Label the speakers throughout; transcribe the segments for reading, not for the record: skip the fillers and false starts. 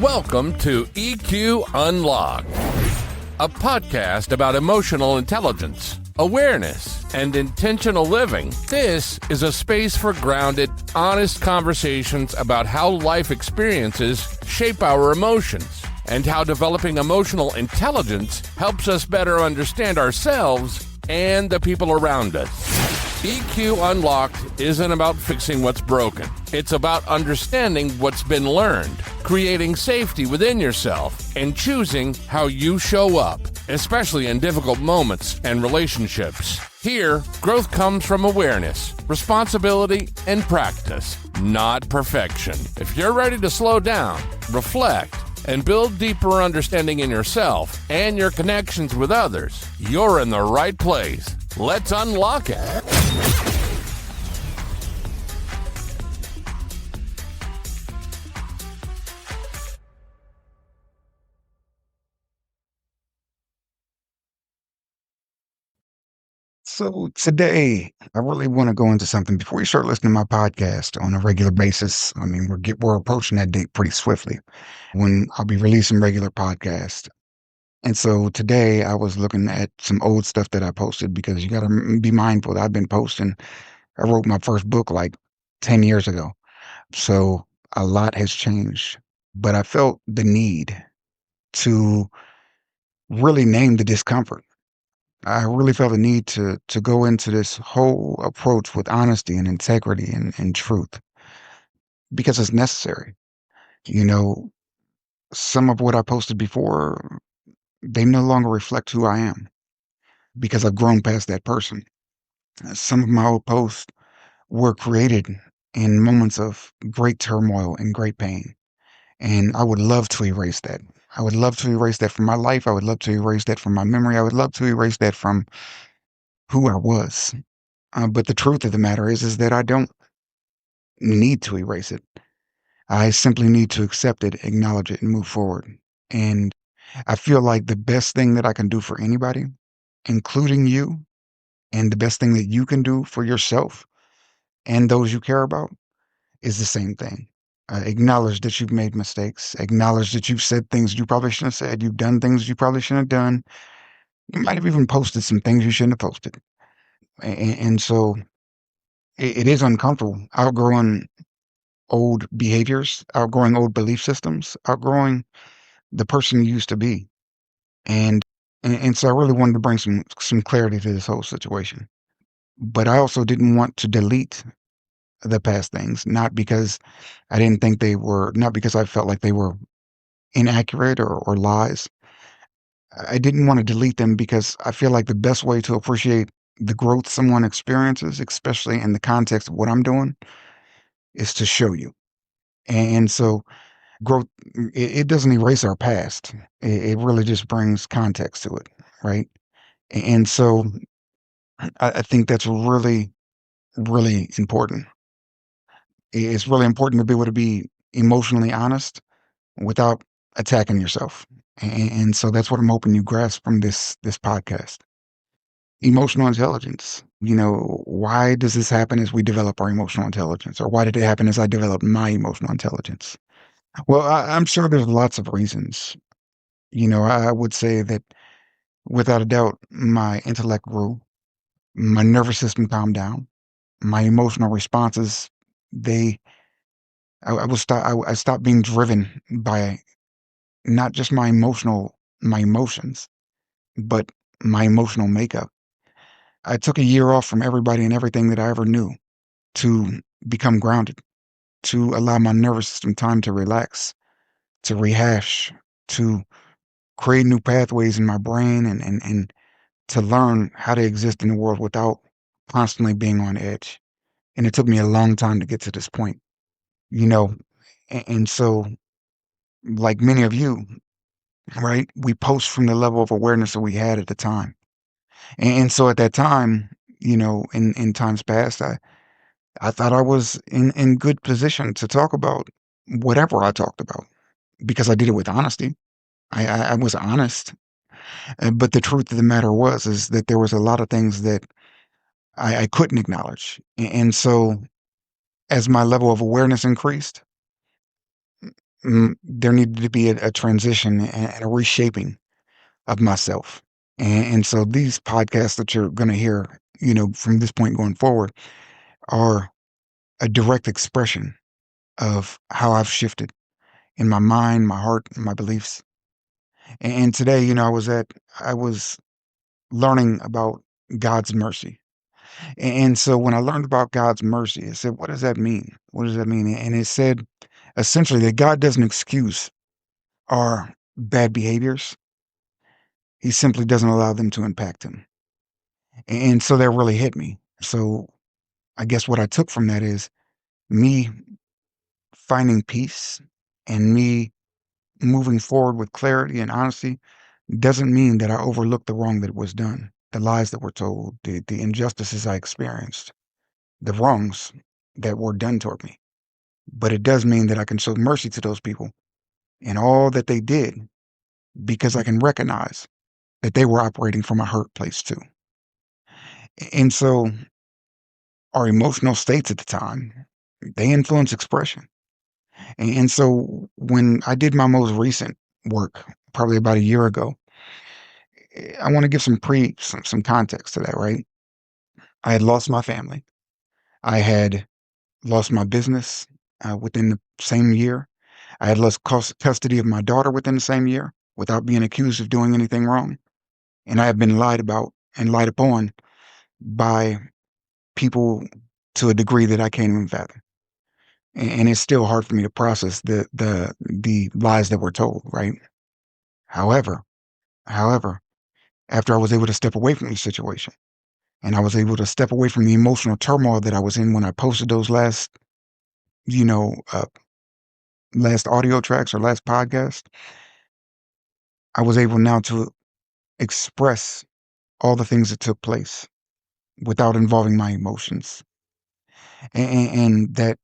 Speaker 1: Welcome to EQ Unlocked, a podcast about emotional intelligence, awareness, and intentional living. This is a space for grounded, honest conversations about how life experiences shape our emotions and how developing emotional intelligence helps us better understand ourselves and the people around us. EQ Unlocked isn't about fixing what's broken. It's about understanding what's been learned, creating safety within yourself, and choosing how you show up, especially in difficult moments and relationships. Here, growth comes from awareness, responsibility, and practice, not perfection. If you're ready to slow down, reflect, and build deeper understanding in yourself and your connections with others, you're in the right place. Let's unlock it.
Speaker 2: So today, I really want to go into something before you start listening to my podcast on a regular basis. I mean, we're approaching that date pretty swiftly when I'll be releasing regular podcasts. And so today I was looking at some old stuff that I posted because you got to be mindful that I've been posting. I wrote my first book like 10 years ago. So a lot has changed, but I felt the need to really name the discomfort. I really felt the need to go into this whole approach with honesty and integrity and truth because it's necessary. You know, some of what I posted before, they no longer reflect who I am because I've grown past that person. Some of my old posts were created in moments of great turmoil and great pain. And I would love to erase that. I would love to erase that from my life. I would love to erase that from my memory. I would love to erase that from who I was. But the truth of the matter is that I don't need to erase it. I simply need to accept it, acknowledge it, and move forward. And I feel like the best thing that I can do for anybody, including you, and the best thing that you can do for yourself and those you care about is the same thing. Acknowledge that you've made mistakes. Acknowledge that you've said things you probably shouldn't have said. You've done things you probably shouldn't have done. You might have even posted some things you shouldn't have posted. And so it is uncomfortable outgrowing old behaviors, outgrowing old belief systems, outgrowing the person you used to be. And so I really wanted to bring some clarity to this whole situation. But I also didn't want to delete the past things, not because I didn't think they were, not because I felt like they were inaccurate or lies. I didn't want to delete them because I feel like the best way to appreciate the growth someone experiences, especially in the context of what I'm doing, is to show you. And so growth, it doesn't erase our past. It really just brings context to it, right? And so I think that's really, really important. It's really important to be able to be emotionally honest without attacking yourself. And so that's what I'm hoping you grasp from this podcast. Emotional intelligence. You know, why does this happen as we develop our emotional intelligence? Or why did it happen as I developed my emotional intelligence? Well, I'm sure there's lots of reasons. You know, I would say that without a doubt, my intellect grew, my nervous system calmed down, my emotional responses, they, I stopped being driven by not just my emotions, but my emotional makeup. I took a year off from everybody and everything that I ever knew to become grounded, to allow my nervous system time to relax, to rehash, to create new pathways in my brain and to learn how to exist in the world without constantly being on edge. And it took me a long time to get to this point, you know. And so, like many of you, right, we post from the level of awareness that we had at the time. And so at that time, you know, in times past, I thought I was in good position to talk about whatever I talked about because I did it with honesty. I was honest. But the truth of the matter is that there was a lot of things that I couldn't acknowledge. And so as my level of awareness increased, there needed to be a transition and a reshaping of myself. And so these podcasts that you're going to hear, from this point going forward, are a direct expression of how I've shifted in my mind, my heart, and my beliefs. And today, I was learning about God's mercy. And so when I learned about God's mercy, I said, what does that mean? What does that mean? And it said essentially that God doesn't excuse our bad behaviors. He simply doesn't allow them to impact him. And so that really hit me. So I guess what I took from that is me finding peace and me moving forward with clarity and honesty doesn't mean that I overlooked the wrong that was done, the lies that were told, the injustices I experienced, the wrongs that were done toward me. But it does mean that I can show mercy to those people and all that they did because I can recognize that they were operating from a hurt place too. And so our emotional states at the time, they influence expression. And so when I did my most recent work, probably about a year ago, I want to give some context to that, right? I had lost my family. I had lost my business within the same year. I had lost custody of my daughter within the same year without being accused of doing anything wrong. And I have been lied about and lied upon by people to a degree that I can't even fathom. And it's still hard for me to process the lies that were told, right? However, however, after I was able to step away from the situation and I was able to step away from the emotional turmoil that I was in when I posted those you know, uh, last audio tracks or last podcast, I was able now to express all the things that took place without involving my emotions. And that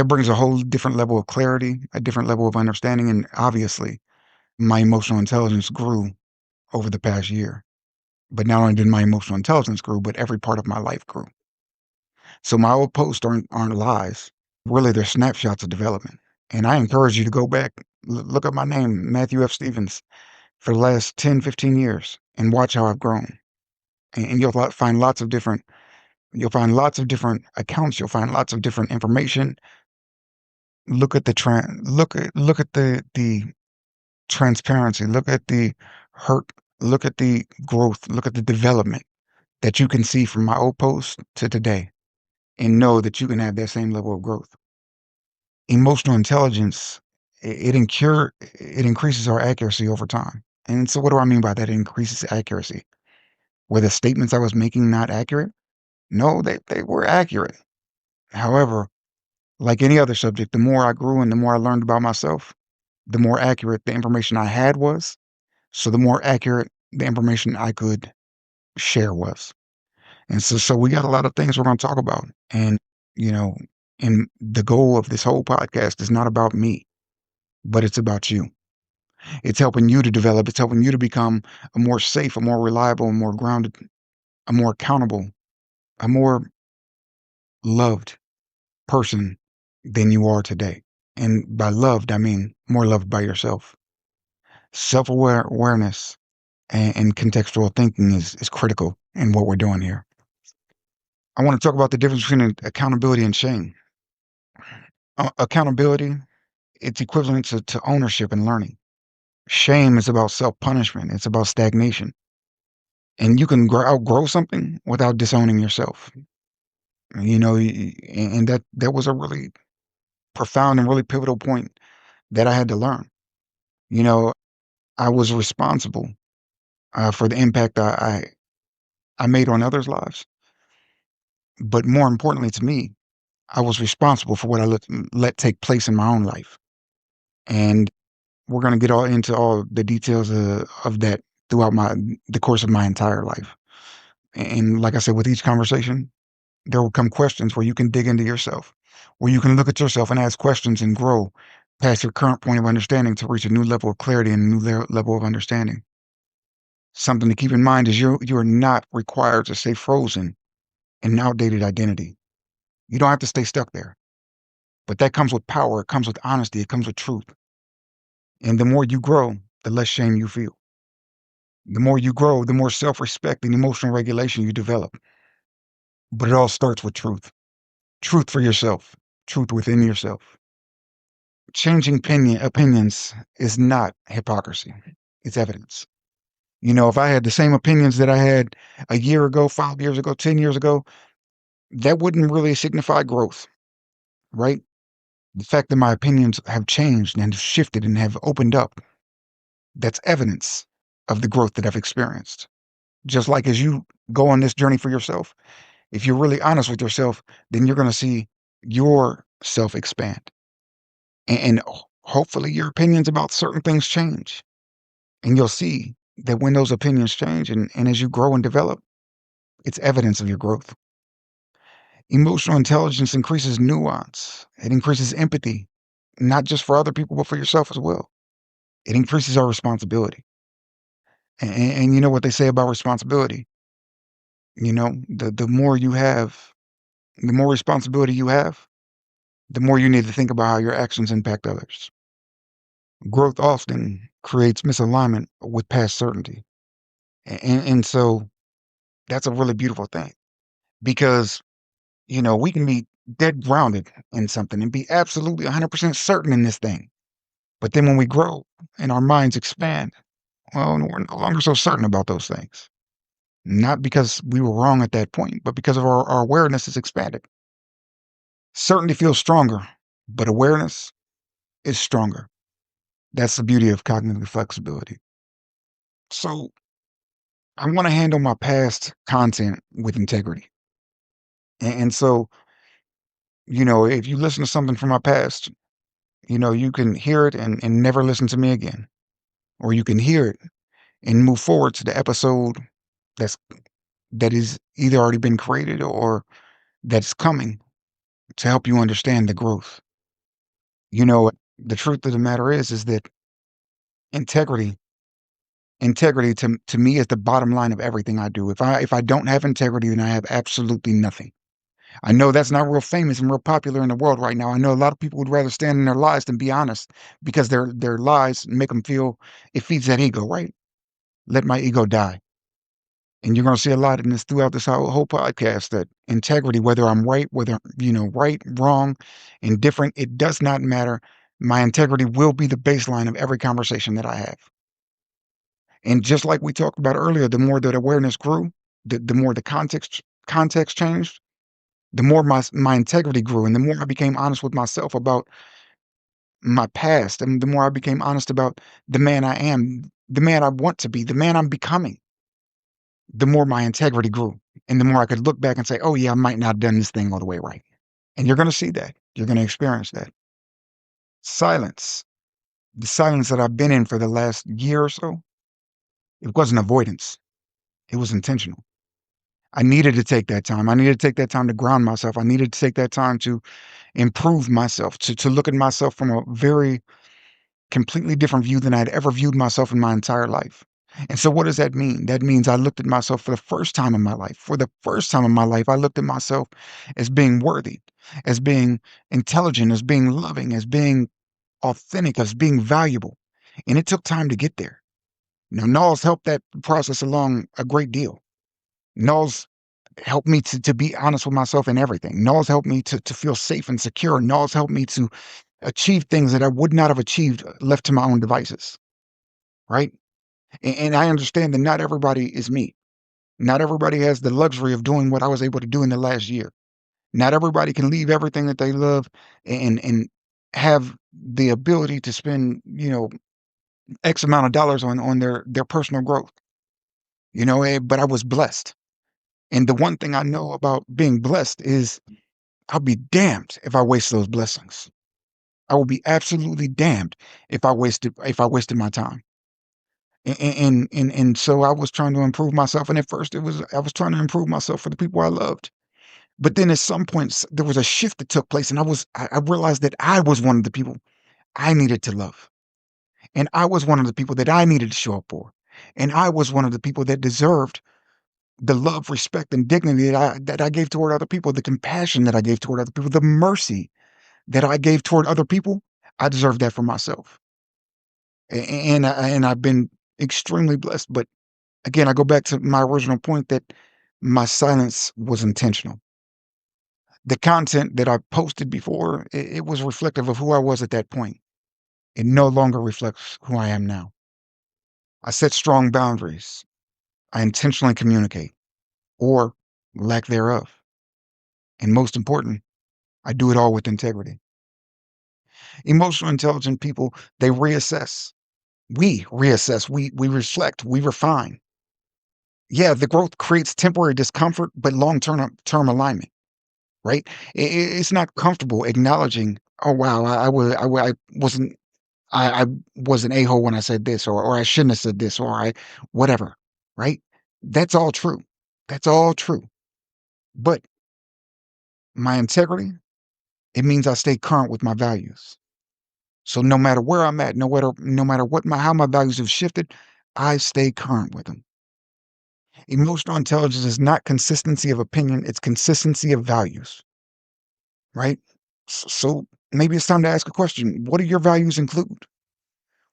Speaker 2: brings a whole different level of clarity, a different level of understanding. And obviously, my emotional intelligence grew over the past year. But not only did my emotional intelligence grow, but every part of my life grew. So my old posts aren't lies. Really, they're snapshots of development. And I encourage you to go back, look up my name, Matthew F. Stevens, for the last 10, 15 years and watch how I've grown. And you'll find lots of different accounts. You'll find lots of different information. Look at the look at the transparency. Look at the hurt. Look at the growth. Look at the development that you can see from my old post to today, and know that you can have that same level of growth. Emotional intelligence, it increases our accuracy over time. And so what do I mean by that? It increases accuracy. Were the statements I was making not accurate? No, they were accurate. However, like any other subject, the more I grew and the more I learned about myself, the more accurate the information I had was. So the more accurate the information I could share was. And so we got a lot of things we're going to talk about. And, you know, and the goal of this whole podcast is not about me, but it's about you. It's helping you to develop. It's helping you to become a more safe, a more reliable, a more grounded, a more accountable, a more loved person than you are today. And by loved, I mean more loved by yourself. Awareness and contextual thinking is critical in what we're doing here. I want to talk about the difference between accountability and shame. Accountability, it's equivalent to ownership and learning. Shame is about self-punishment. It's about stagnation. And you can outgrow something without disowning yourself. And that was a really profound and really pivotal point that I had to learn. You know, I was responsible for the impact I made on others' lives. But more importantly to me, I was responsible for what I let take place in my own life. And we're going to get all into all the details of that throughout the course of my entire life. And like I said, with each conversation, there will come questions where you can dig into yourself, where you can look at yourself and ask questions and grow past your current point of understanding to reach a new level of clarity and a new level of understanding. Something to keep in mind is you are not required to stay frozen in an outdated identity. You don't have to stay stuck there. But that comes with power. It comes with honesty. It comes with truth. And the more you grow, the less shame you feel. The more you grow, the more self-respect and emotional regulation you develop. But it all starts with truth. Truth for yourself. Truth within yourself. Changing opinions is not hypocrisy. It's evidence. If I had the same opinions that I had a year ago, 5 years ago, 10 years ago, that wouldn't really signify growth, right? The fact that my opinions have changed and have shifted and have opened up, that's evidence of the growth that I've experienced. Just like as you go on this journey for yourself, if you're really honest with yourself, then you're going to see yourself expand. And hopefully your opinions about certain things change. And you'll see that when those opinions change and as you grow and develop, it's evidence of your growth. Emotional intelligence increases nuance. It increases empathy, not just for other people, but for yourself as well. It increases our responsibility. And you know what they say about responsibility? The more you have, the more responsibility you have, the more you need to think about how your actions impact others. Growth often creates misalignment with past certainty. And so that's a really beautiful thing because, we can be dead grounded in something and be absolutely 100% certain in this thing. But then when we grow and our minds expand, well, we're no longer so certain about those things. Not because we were wrong at that point, but because of our awareness is expanded. Certainty feels stronger, but awareness is stronger. That's the beauty of cognitive flexibility. So I want to handle my past content with integrity. And so, if you listen to something from my past, you can hear it and never listen to me again. Or you can hear it and move forward to the episode that's that is either already been created or that's coming to help you understand the growth. The truth of the matter is that integrity, integrity to me is the bottom line of everything I do. If I don't have integrity, then I have absolutely nothing. I know that's not real famous and real popular in the world right now. I know a lot of people would rather stand in their lies than be honest because their lies make them feel it feeds that ego, right? Let my ego die. And you're going to see a lot in this throughout this whole podcast that integrity, whether I'm right, whether, right, wrong, indifferent, it does not matter. My integrity will be the baseline of every conversation that I have. And just like we talked about earlier, the more that awareness grew, the more the context changed, the more my integrity grew, and the more I became honest with myself about my past, and the more I became honest about the man I am, the man I want to be, the man I'm becoming, the more my integrity grew, and the more I could look back and say, "Oh yeah, I might not have done this thing all the way right." And you're going to see that. You're going to experience that. Silence, the silence that I've been in for the last year or so, it wasn't avoidance. It was intentional. I needed to take that time. I needed to take that time to ground myself. I needed to take that time to improve myself, to look at myself from a very completely different view than I'd ever viewed myself in my entire life. And so what does that mean? That means I looked at myself for the first time in my life. For the first time in my life, I looked at myself as being worthy, as being intelligent, as being loving, as being authentic, as being valuable. And it took time to get there. Now, Knowles helped that process along a great deal. Knowles helped me to be honest with myself in everything. Knowles helped me to feel safe and secure. Knowles helped me to achieve things that I would not have achieved left to my own devices. Right? And I understand that not everybody is me. Not everybody has the luxury of doing what I was able to do in the last year. Not everybody can leave everything that they love and have the ability to spend, X amount of dollars on their personal growth. But I was blessed. And the one thing I know about being blessed is I'll be damned if I waste those blessings. I will be absolutely damned if I wasted my time. And so I was trying to improve myself. And at first I was trying to improve myself for the people I loved. But then at some points there was a shift that took place, and I realized that I was one of the people I needed to love. And I was one of the people that I needed to show up for. And I was one of the people that deserved the love, respect, and dignity that I gave toward other people, the compassion that I gave toward other people, the mercy that I gave toward other people, I deserve that for myself. And I've been extremely blessed. But again, I go back to my original point that my silence was intentional. The content that I posted before, it was reflective of who I was at that point. It no longer reflects who I am now. I set strong boundaries. I intentionally communicate, or lack thereof. And most important, I do it all with integrity. Emotional intelligent people, they reassess. We reassess, we reflect, we refine. Yeah, the growth creates temporary discomfort, but long-term alignment, right? It's not comfortable acknowledging, oh wow, I was an a-hole when I said this, or I shouldn't have said this, or I whatever, right? That's all true. That's all true. But my integrity, it means I stay current with my values. So no matter where I'm at, no matter what how my values have shifted, I stay current with them. Emotional intelligence is not consistency of opinion, it's consistency of values, right? So maybe it's time to ask a question. What do your values include?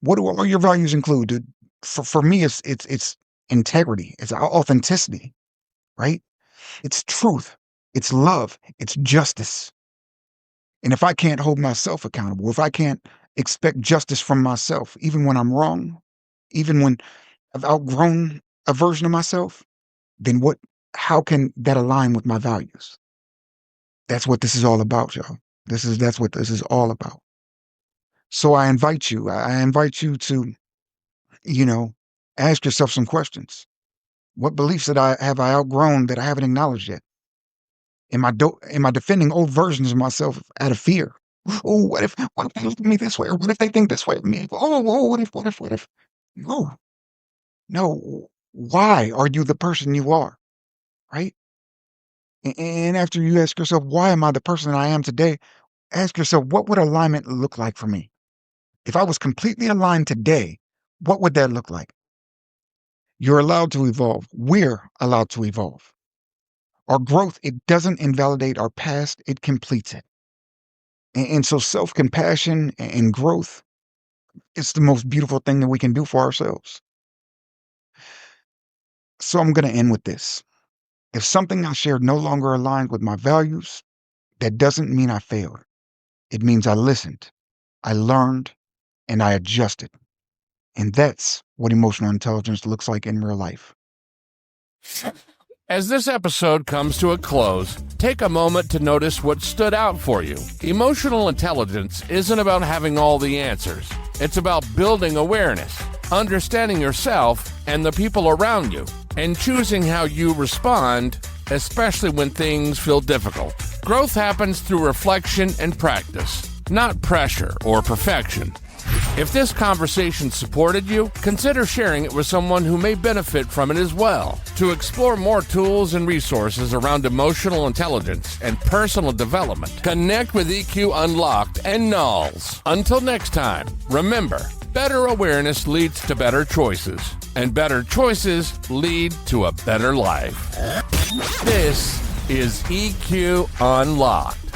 Speaker 2: What do all your values include? For me, it's integrity, it's authenticity, right? It's truth, it's love, it's justice. And if I can't hold myself accountable, if I can't expect justice from myself, even when I'm wrong, even when I've outgrown a version of myself, then how can that align with my values? That's what this is all about, y'all. That's what this is all about. So I invite you to, you know, ask yourself some questions. What beliefs that I outgrown that I haven't acknowledged yet? Am I defending old versions of myself out of fear? Oh, what if they look at me this way? Or what if they think this way of me? Oh, what if? No, no. Why are you the person you are? Right? And after you ask yourself, why am I the person that I am today? Ask yourself, what would alignment look like for me? If I was completely aligned today, what would that look like? You're allowed to evolve. We're allowed to evolve. Our growth, it doesn't invalidate our past, it completes it. And so self-compassion and growth, it's the most beautiful thing that we can do for ourselves. So I'm going to end with this. If something I shared no longer aligns with my values, that doesn't mean I failed. It means I listened, I learned, and I adjusted. And that's what emotional intelligence looks like in real life.
Speaker 1: As this episode comes to a close, take a moment to notice what stood out for you. Emotional intelligence isn't about having all the answers. It's about building awareness, understanding yourself and the people around you, and choosing how you respond, especially when things feel difficult. Growth happens through reflection and practice, not pressure or perfection. If this conversation supported you, consider sharing it with someone who may benefit from it as well. To explore more tools and resources around emotional intelligence and personal development, connect with EQ Unlocked and Nulls. Until next time, remember, better awareness leads to better choices, and better choices lead to a better life. This is EQ Unlocked.